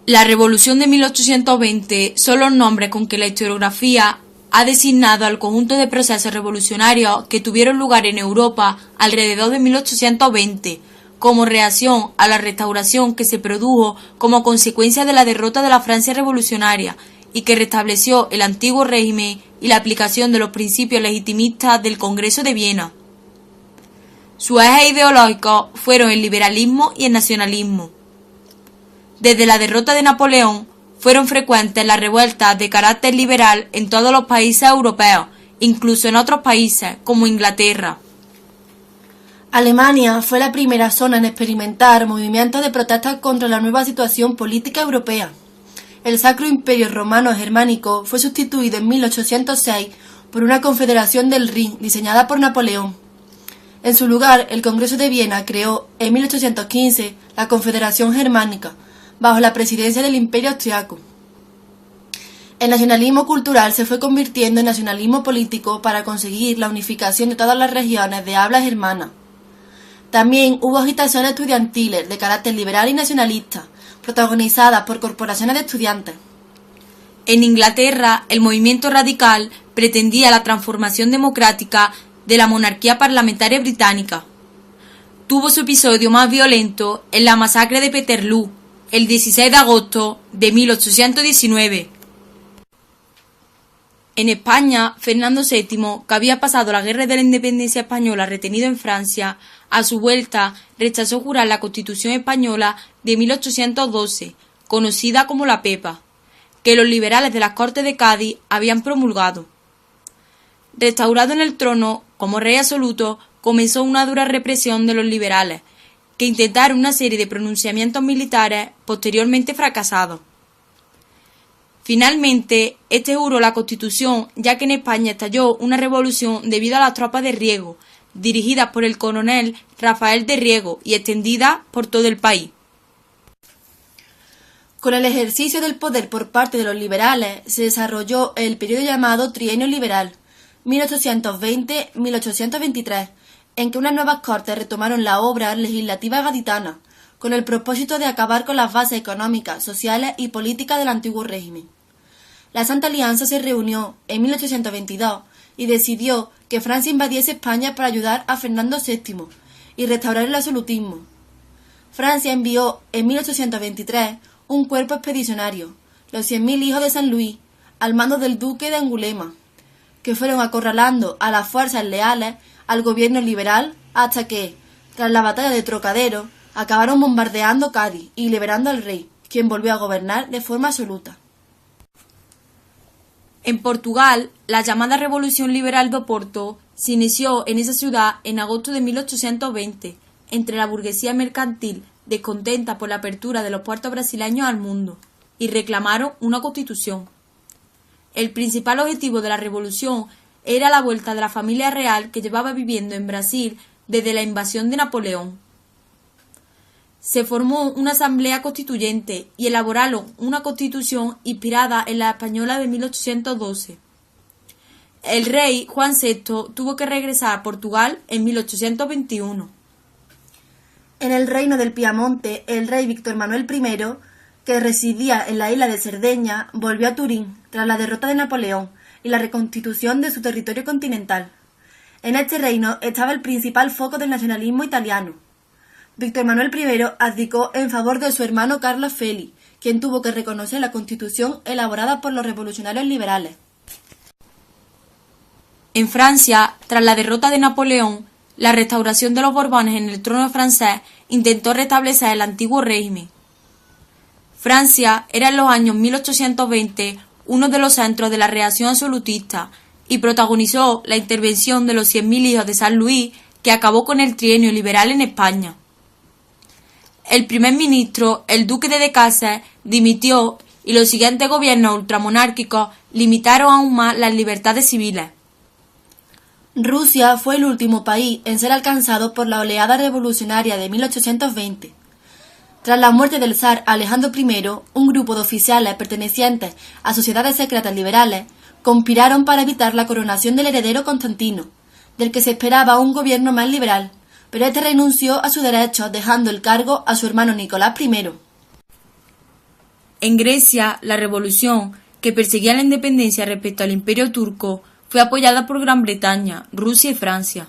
La Revolución de 1820 son los nombres con que la historiografía ha designado al conjunto de procesos revolucionarios que tuvieron lugar en Europa alrededor de 1820, como reacción a la restauración que se produjo como consecuencia de la derrota de la Francia revolucionaria y que restableció el antiguo régimen y la aplicación de los principios legitimistas del Congreso de Viena. Sus ejes ideológicos fueron el liberalismo y el nacionalismo. Desde la derrota de Napoleón, fueron frecuentes las revueltas de carácter liberal en todos los países europeos, incluso en otros países, como Inglaterra. Alemania fue la primera zona en experimentar movimientos de protesta contra la nueva situación política europea. El Sacro Imperio Romano Germánico fue sustituido en 1806 por una confederación del Rin diseñada por Napoleón. En su lugar, el Congreso de Viena creó en 1815 la Confederación Germánica, bajo la presidencia del Imperio Austriaco. El nacionalismo cultural se fue convirtiendo en nacionalismo político para conseguir la unificación de todas las regiones de habla germana. También hubo agitaciones estudiantiles de carácter liberal y nacionalista, protagonizadas por corporaciones de estudiantes. En Inglaterra, el movimiento radical pretendía la transformación democrática de la monarquía parlamentaria británica. Tuvo su episodio más violento en la masacre de Peterloo, el 16 de agosto de 1819. En España, Fernando VII, que había pasado la guerra de la independencia española retenido en Francia, a su vuelta rechazó jurar la Constitución española de 1812, conocida como la Pepa, que los liberales de las Cortes de Cádiz habían promulgado. Restaurado en el trono como rey absoluto, comenzó una dura represión de los liberales, que intentaron una serie de pronunciamientos militares posteriormente fracasados. Finalmente, este juró la Constitución, ya que en España estalló una revolución debido a las tropas de Riego, dirigidas por el coronel Rafael de Riego y extendidas por todo el país. Con el ejercicio del poder por parte de los liberales, se desarrolló el periodo llamado Trienio Liberal, 1820-1823, en que unas nuevas cortes retomaron la obra legislativa gaditana, con el propósito de acabar con las bases económicas, sociales y políticas del antiguo régimen. La Santa Alianza se reunió en 1822 y decidió que Francia invadiese España para ayudar a Fernando VII y restaurar el absolutismo. Francia envió en 1823 un cuerpo expedicionario, los 100.000 hijos de San Luis, al mando del duque de Angulema, que fueron acorralando a las fuerzas leales al gobierno liberal hasta que, tras la batalla de Trocadero, acabaron bombardeando Cádiz y liberando al rey, quien volvió a gobernar de forma absoluta. En Portugal, la llamada Revolución Liberal de Oporto se inició en esa ciudad en agosto de 1820, entre la burguesía mercantil descontenta por la apertura de los puertos brasileños al mundo, y reclamaron una constitución. El principal objetivo de la revolución era la vuelta de la familia real que llevaba viviendo en Brasil desde la invasión de Napoleón. Se formó una asamblea constituyente y elaboraron una constitución inspirada en la española de 1812. El rey Juan VI tuvo que regresar a Portugal en 1821. En el reino del Piamonte, el rey Víctor Manuel I, que residía en la isla de Cerdeña, volvió a Turín tras la derrota de Napoleón y la reconstitución de su territorio continental. En este reino estaba el principal foco del nacionalismo italiano. Víctor Manuel I abdicó en favor de su hermano Carlos Félix, quien tuvo que reconocer la constitución elaborada por los revolucionarios liberales. En Francia, tras la derrota de Napoleón, la restauración de los Borbones en el trono francés intentó restablecer el antiguo régimen. Francia era en los años 1820 uno de los centros de la reacción absolutista y protagonizó la intervención de los 100.000 hijos de San Luis que acabó con el trienio liberal en España. El primer ministro, el duque de Decazes, dimitió y los siguientes gobiernos ultramonárquicos limitaron aún más las libertades civiles. Rusia fue el último país en ser alcanzado por la oleada revolucionaria de 1820. Tras la muerte del zar Alejandro I, un grupo de oficiales pertenecientes a sociedades secretas liberales conspiraron para evitar la coronación del heredero Constantino, del que se esperaba un gobierno más liberal, pero este renunció a sus derechos dejando el cargo a su hermano Nicolás I. En Grecia, la revolución, que perseguía la independencia respecto al Imperio turco, fue apoyada por Gran Bretaña, Rusia y Francia.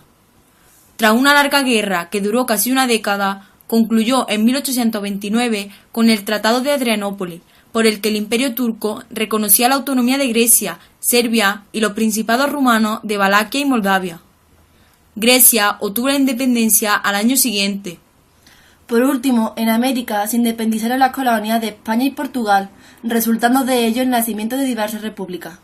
Tras una larga guerra que duró casi una década, concluyó en 1829 con el Tratado de Adrianópolis, por el que el Imperio turco reconocía la autonomía de Grecia, Serbia y los principados rumanos de Valaquia y Moldavia. Grecia obtuvo la independencia al año siguiente. Por último, en América se independizaron las colonias de España y Portugal, resultando de ello el nacimiento de diversas repúblicas.